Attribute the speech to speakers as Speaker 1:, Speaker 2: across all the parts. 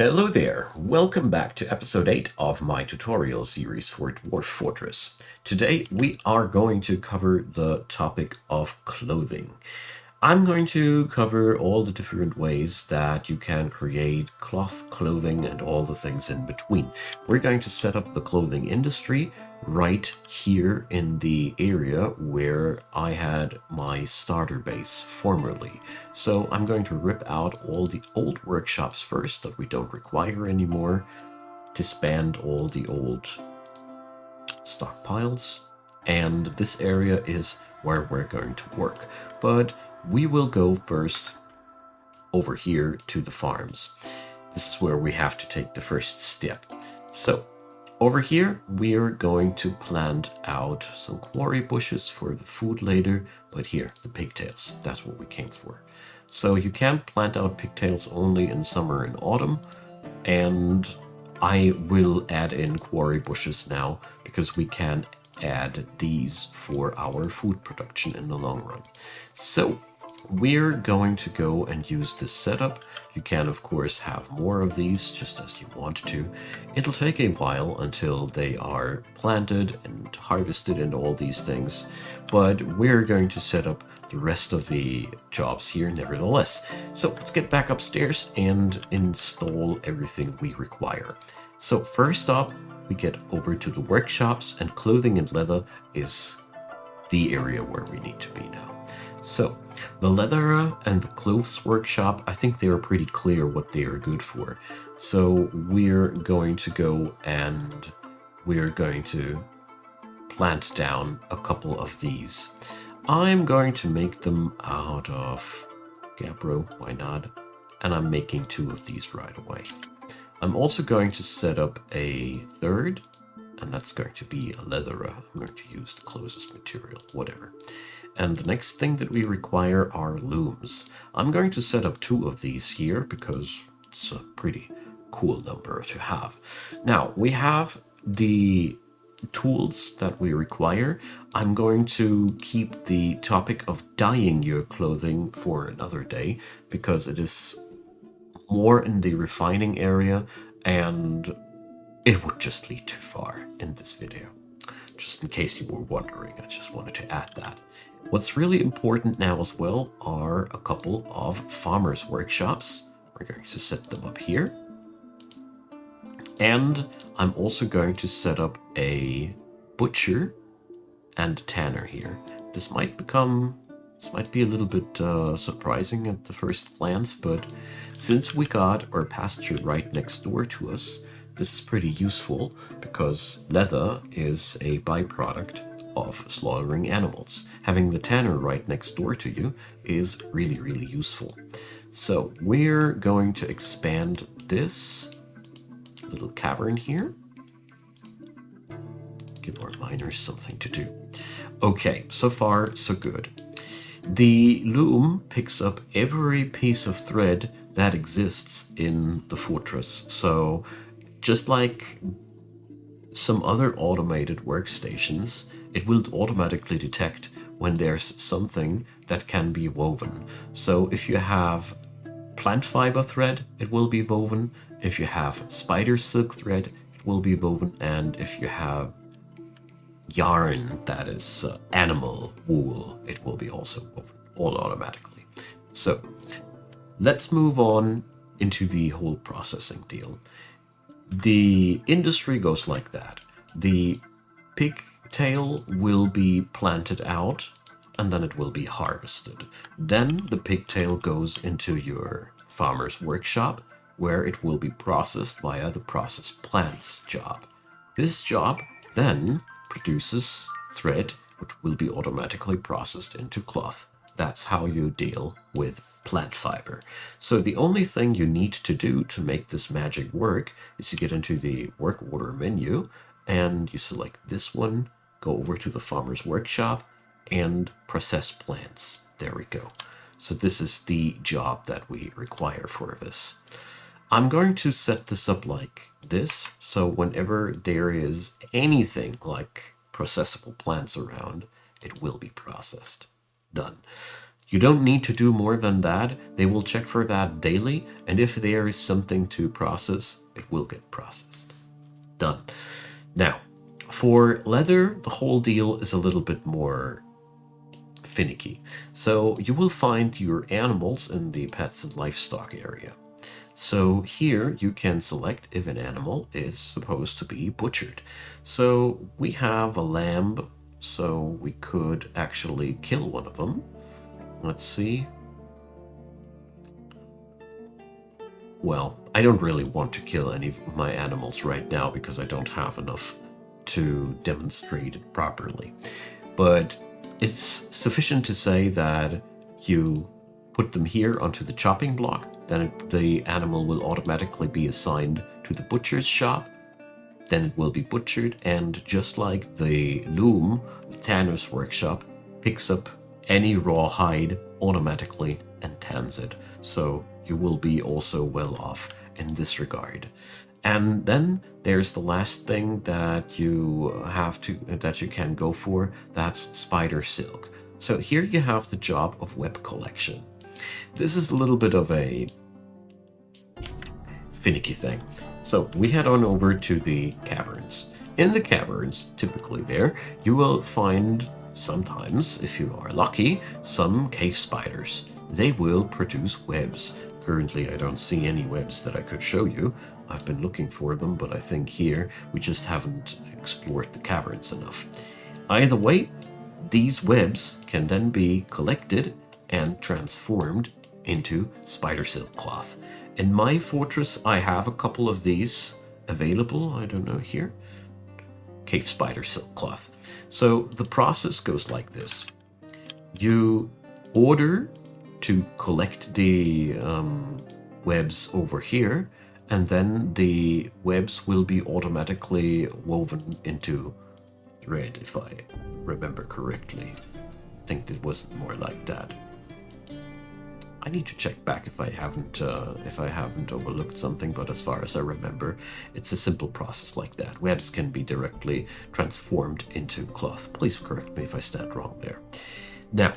Speaker 1: Hello there, welcome back to episode 8 of my tutorial series for Dwarf Fortress. Today we are going to cover the topic of clothing. I'm going to cover all the different ways that you can create cloth, clothing, and all the things in between. We're going to set up the clothing industry right here in the area where I had my starter base formerly. So I'm going to rip out all the old workshops first that we don't require anymore, disband all the old stockpiles, and this area is where we're going to work. But we will go first over here to the farms. This is where we have to take the first step. So over here, we're going to plant out some quarry bushes for the food later, but here, the pigtails, that's what we came for. So you can plant out pigtails only in summer and autumn, and I will add in quarry bushes now because we can add these for our food production in the long run. So we're going to go and use this setup. You can of course have more of these just as you want to. It'll take a while until they are planted and harvested and all these things, but we're going to set up the rest of the jobs here nevertheless. So let's get back upstairs and install everything we require. So first up, we get over to the workshops, and clothing and leather is the area where we need to be now. So the leather and the clothes workshop, I think they are pretty clear what they are good for. So we're going to go and we're going to plant down a couple of these. I'm going to make them out of gabbro, why not? And I'm making 2 of these right away. I'm also going to set up a third, and that's going to be a leatherer. I'm going to use the closest material, whatever. And the next thing that we require are looms. I'm going to set up 2 of these here because it's a pretty cool number to have. Now, we have the tools that we require. I'm going to keep the topic of dyeing your clothing for another day because it is more in the refining area and it would just lead too far in this video. Just in case you were wondering, I just wanted to add that. What's really important now as well are a couple of farmers' workshops. We're going to set them up here. And I'm also going to set up a butcher and a tanner here. This might be a little bit surprising at the first glance, but since we got our pasture right next door to us, this is pretty useful because leather is a byproduct of slaughtering animals. Having the tanner right next door to you is really, really useful. So we're going to expand this little cavern here. Give our miners something to do. Okay, so far so good. The loom picks up every piece of thread that exists in the fortress. So just like some other automated workstations, it will automatically detect when there's something that can be woven. So if you have plant fiber thread, it will be woven. If you have spider silk thread, it will be woven. And if you have yarn that is animal wool, it will be also woven, all automatically. So let's move on into the whole processing deal. The industry goes like that. The pigtail will be planted out and then it will be harvested. Then the pigtail goes into your farmer's workshop where it will be processed via the process plants job. This job then produces thread which will be automatically processed into cloth. That's how you deal with plant fiber. So the only thing you need to do to make this magic work is to get into the work order menu and you select this one, go over to the farmer's workshop and process plants. There we go. So this is the job that we require for this. I'm going to set this up like this, so whenever there is anything like processable plants around, it will be processed. Done. You don't need to do more than that. They will check for that daily, and if there is something to process, it will get processed. Done. Now, for leather, the whole deal is a little bit more finicky. So you will find your animals in the pets and livestock area. So here you can select if an animal is supposed to be butchered. So we have a lamb, so we could actually kill one of them. Let's see. Well, I don't really want to kill any of my animals right now because I don't have enough to demonstrate it properly. But it's sufficient to say that you put them here onto the chopping block, then the animal will automatically be assigned to the butcher's shop, then it will be butchered, and just like the Loom, the tanner's workshop picks up any raw hide automatically and tans it. So you will be also well off in this regard. And then there's the last thing that you can go for. That's spider silk. So here you have the job of web collection. This is a little bit of a finicky thing. So we head on over to the caverns. In the caverns, typically there, you will find sometimes, if you are lucky, some cave spiders. They will produce webs. Currently, I don't see any webs that I could show you. I've been looking for them, but I think here we just haven't explored the caverns enough. Either way, these webs can then be collected and transformed into spider silk cloth. In my fortress, I have a couple of these available. I don't know here. Cave spider silk cloth. So the process goes like this. You order to collect the webs over here, and then the webs will be automatically woven into thread, if I remember correctly. I think it was more like that. I need to check back if I haven't overlooked something, but as far as I remember, it's a simple process like that. Webs can be directly transformed into cloth. Please correct me if I stand wrong there. Now,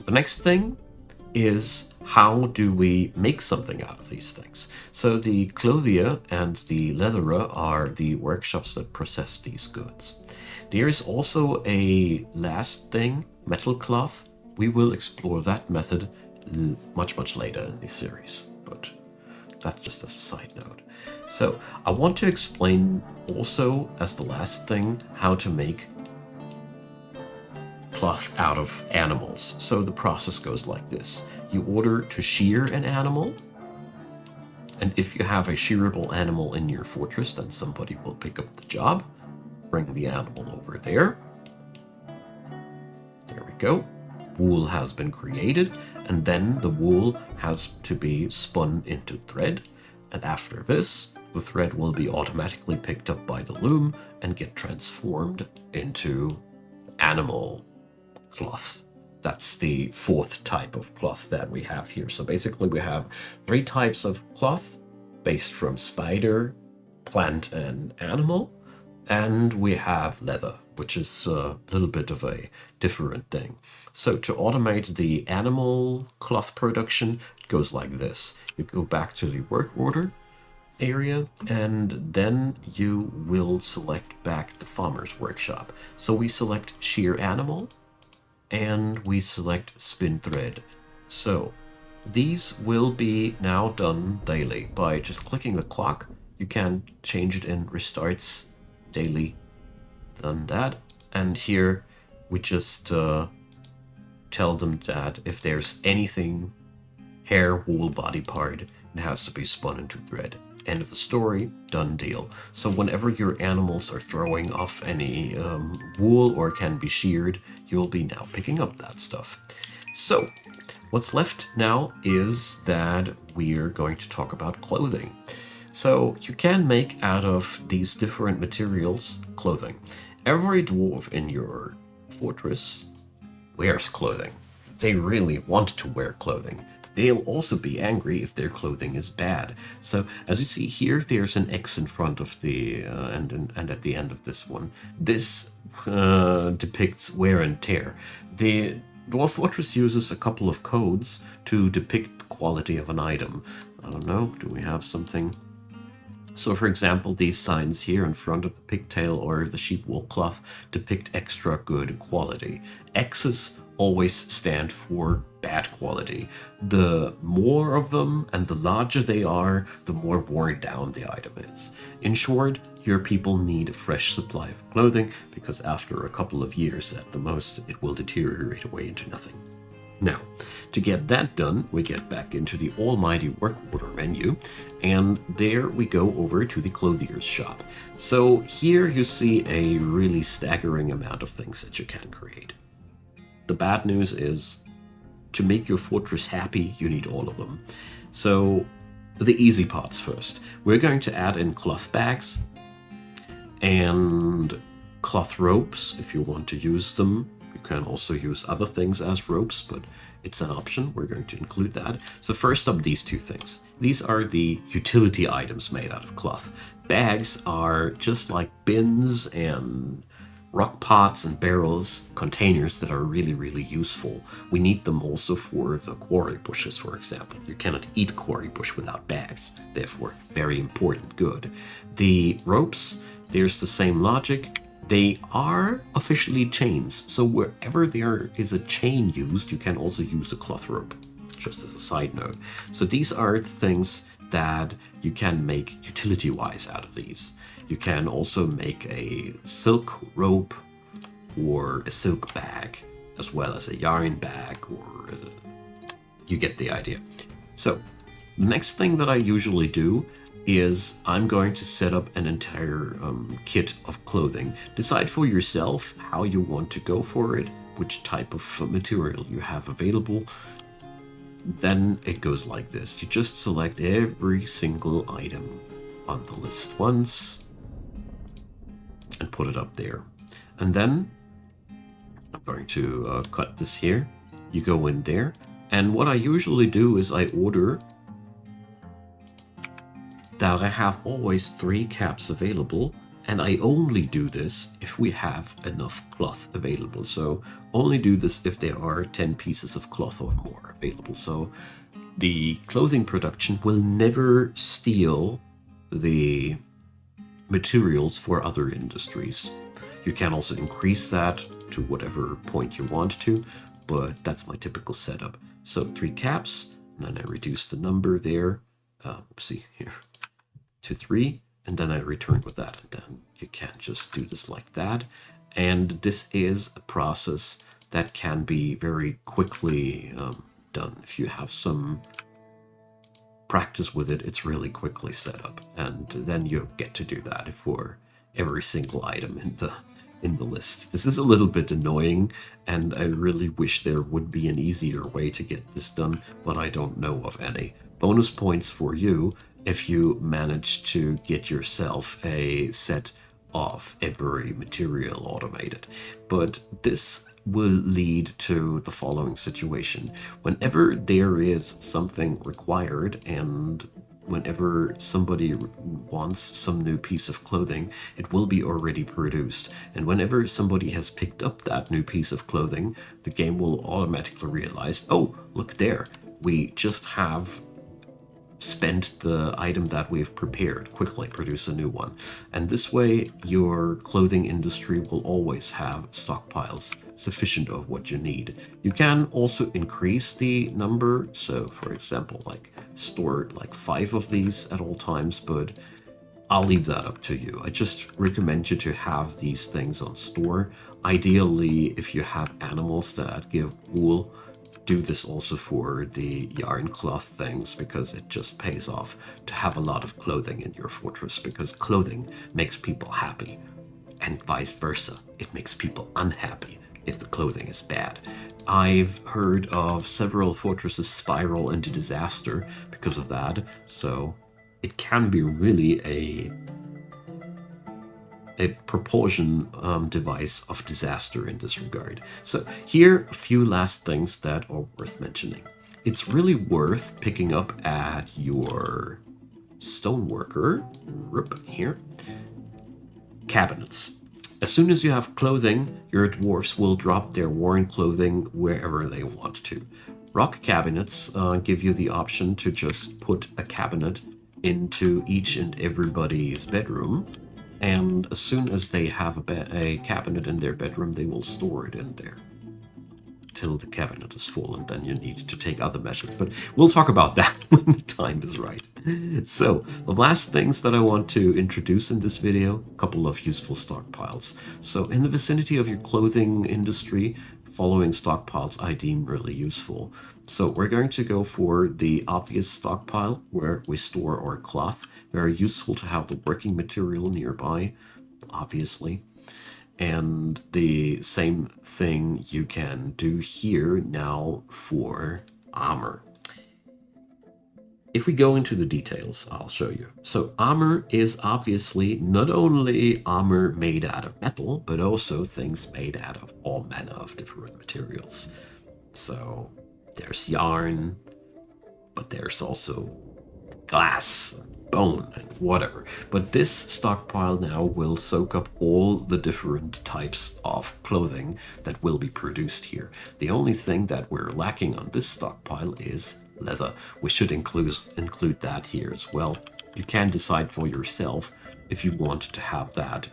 Speaker 1: the next thing is, how do we make something out of these things? So the clothier and the leatherer are the workshops that process these goods. There is also a last thing, metal cloth. We will explore that method much later in this series, but that's just a side note. So I want to explain also, as the last thing, how to make cloth out of animals. So the process goes like this. You order to shear an animal, and if you have a shearable animal in your fortress, then somebody will pick up the job, bring the animal over there. There we go. Wool has been created, and then the wool has to be spun into thread, and after this, the thread will be automatically picked up by the loom and get transformed into animal cloth. That's the fourth type of cloth that we have here. So basically we have 3 types of cloth based from spider, plant, and animal. And we have leather, which is a little bit of a different thing. So to automate the animal cloth production, it goes like this. You go back to the work order area, and then you will select back the farmer's workshop. So we select shear animal, and we select spin thread. So these will be now done daily. By just clicking the clock, you can change it in restarts daily. Done that. And here we just tell them that if there's anything hair, wool, body part, it has to be spun into thread. End of the story, done deal. So whenever your animals are throwing off any wool or can be sheared, you'll be now picking up that stuff. So what's left now is that we're going to talk about clothing. So you can make out of these different materials clothing. Every dwarf in your fortress wears clothing. They really want to wear clothing. They'll also be angry if their clothing is bad. So as you see here, there's an X in front of the and at the end of this one. This depicts wear and tear. The Dwarf Fortress uses a couple of codes to depict the quality of an item. I don't know, do we have something? So for example, these signs here in front of the pigtail or the sheep wool cloth depict extra good quality. X's always stand for bad quality. The more of them and the larger they are, the more worn down the item is. In short, your people need a fresh supply of clothing because after a couple of years at the most, it will deteriorate away into nothing. Now, to get that done, we get back into the almighty work order menu, and there we go over to the clothier's shop. So here you see a really staggering amount of things that you can create. The bad news is, to make your fortress happy, you need all of them. So the easy parts first. We're going to add in cloth bags and cloth ropes if you want to use them. You can also use other things as ropes, but it's an option. We're going to include that. So first up, these two things. These are the utility items made out of cloth. Bags are just like bins and rock pots and barrels, containers that are really, really useful. We need them also for the quarry bushes, for example. You cannot eat quarry bush without bags, therefore very important good. The ropes, there's the same logic. They are officially chains, so wherever there is a chain used, you can also use a cloth rope, just as a side note. So these are the things that you can make utility-wise out of these. You can also make a silk rope or a silk bag, as well as a yarn bag, or you get the idea. So the next thing that I usually do is I'm going to set up an entire kit of clothing. Decide for yourself how you want to go for it, which type of material you have available. Then it goes like this. You just select every single item on the list once and put it up there. And then I'm going to cut this here. You go in there. And what I usually do is I order that I have always 3 caps available, and I only do this if we have enough cloth available. So only do this if there are 10 pieces of cloth or more available. So the clothing production will never steal the materials for other industries. You can also increase that to whatever point you want to, but that's my typical setup. So 3 caps, and then I reduce the number there. See here. To 3, and then I return with that, and then you can just do this like that. And this is a process that can be very quickly done. If you have some practice with it, it's really quickly set up, and then you get to do that for every single item in the list. This is a little bit annoying, and I really wish there would be an easier way to get this done, but I don't know of any. Bonus points for you if you manage to get yourself a set of every material automated. But this will lead to the following situation. Whenever there is something required and whenever somebody wants some new piece of clothing, it will be already produced. And whenever somebody has picked up that new piece of clothing, the game will automatically realize, oh, look there, we just have spent the item that we've prepared, quickly produce a new one. And this way your clothing industry will always have stockpiles sufficient of what you need. You can also increase the number, so for example, like store like 5 of these at all times, but I'll leave that up to you. I just recommend you to have these things on store. Ideally, if you have animals that give wool, do this also for the yarn cloth things, because it just pays off to have a lot of clothing in your fortress, because clothing makes people happy, and vice versa. It makes people unhappy if the clothing is bad. I've heard of several fortresses spiral into disaster because of that, so it can be really a propulsion device of disaster in this regard. So here, a few last things that are worth mentioning. It's really worth picking up at your stoneworker, here, cabinets. As soon as you have clothing, your dwarfs will drop their worn clothing wherever they want to. Rock cabinets give you the option to just put a cabinet into each and everybody's bedroom, and as soon as they have a cabinet in their bedroom, they will store it in there till the cabinet is full, and then you need to take other measures. But we'll talk about that when the time is right. So the last things that I want to introduce in this video, a couple of useful stockpiles. So in the vicinity of your clothing industry, following stockpiles I deem really useful. So we're going to go for the obvious stockpile where we store our cloth. Very useful to have the working material nearby, obviously. And the same thing you can do here now for armor. If we go into the details, I'll show you. So armor is obviously not only armor made out of metal, but also things made out of all manner of different materials. So there's yarn, but there's also glass, bone, and whatever. But this stockpile now will soak up all the different types of clothing that will be produced here. The only thing that we're lacking on this stockpile is leather. We should include that here as well. You can decide for yourself if you want to have that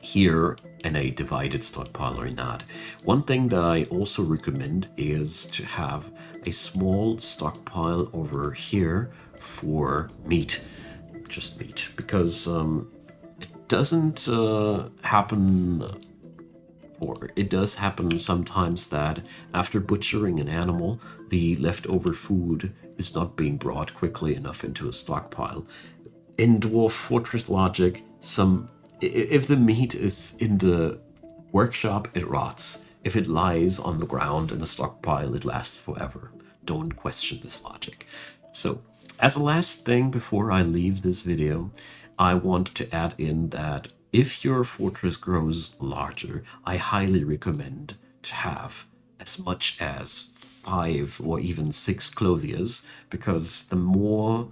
Speaker 1: here in a divided stockpile or not. One thing that I also recommend is to have a small stockpile over here for meat, just meat, because it doesn't happen, or it does happen sometimes that after butchering an animal, the leftover food is not being brought quickly enough into a stockpile. In Dwarf Fortress logic, if the meat is in the workshop, it rots. If it lies on the ground in a stockpile, it lasts forever. Don't question this logic. So, as a last thing before I leave this video, I want to add in that if your fortress grows larger, I highly recommend to have as much as 5 or even 6 clothiers, because the more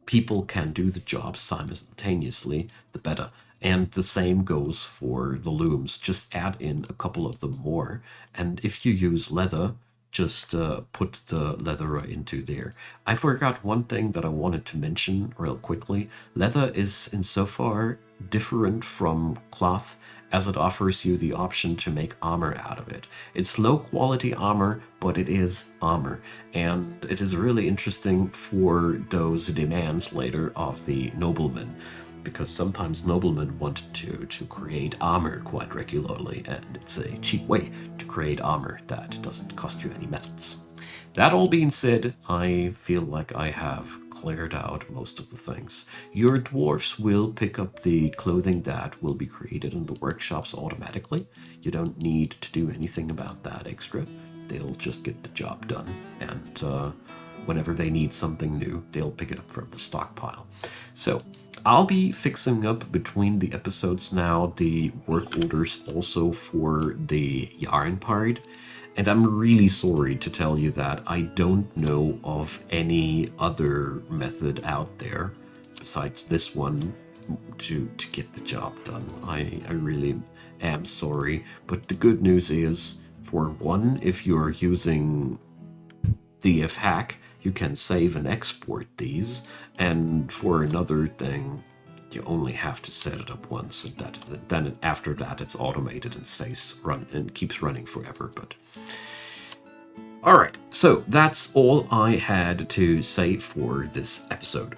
Speaker 1: people can do the job simultaneously, the better. And the same goes for the looms. Just add in a couple of them more. And if you use leather, just put the leather into there. I forgot one thing that I wanted to mention real quickly. Leather is insofar different from cloth as it offers you the option to make armor out of it. It's low quality armor, but it is armor. And it is really interesting for those demands later of the noblemen, because sometimes noblemen want to create armor quite regularly, and it's a cheap way to create armor that doesn't cost you any metals. That all being said, I feel like I have cleared out most of the things. Your dwarfs will pick up the clothing that will be created in the workshops automatically. You don't need to do anything about that extra. They'll just get the job done, and whenever they need something new, they'll pick it up from the stockpile. So I'll be fixing up between the episodes now the work orders also for the yarn part. And I'm really sorry to tell you that I don't know of any other method out there besides this one to get the job done. I really am sorry. But the good news is, for one, if you're using DF Hack, you can save and export these. And for another thing, you only have to set it up once, and then after that it's automated and keeps running forever. But all right, so that's all I had to say for this episode.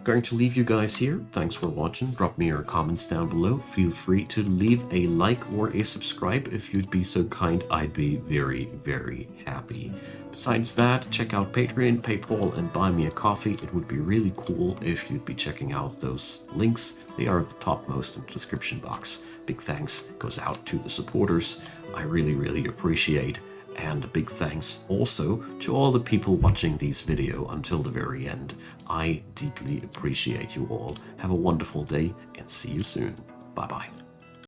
Speaker 1: Going to leave you guys here. Thanks for watching. Drop me your comments down below. Feel free to leave a like or a subscribe if you'd be so kind. I'd be very, very happy. Besides that, check out Patreon, PayPal, and Buy Me a Coffee. It would be really cool if you'd be checking out those links. They are at the topmost in the description box. Big thanks goes out to the supporters. I really, really appreciate. And a big thanks also to all the people watching these videos until the very end. I deeply appreciate you all. Have a wonderful day and see you soon. Bye-bye.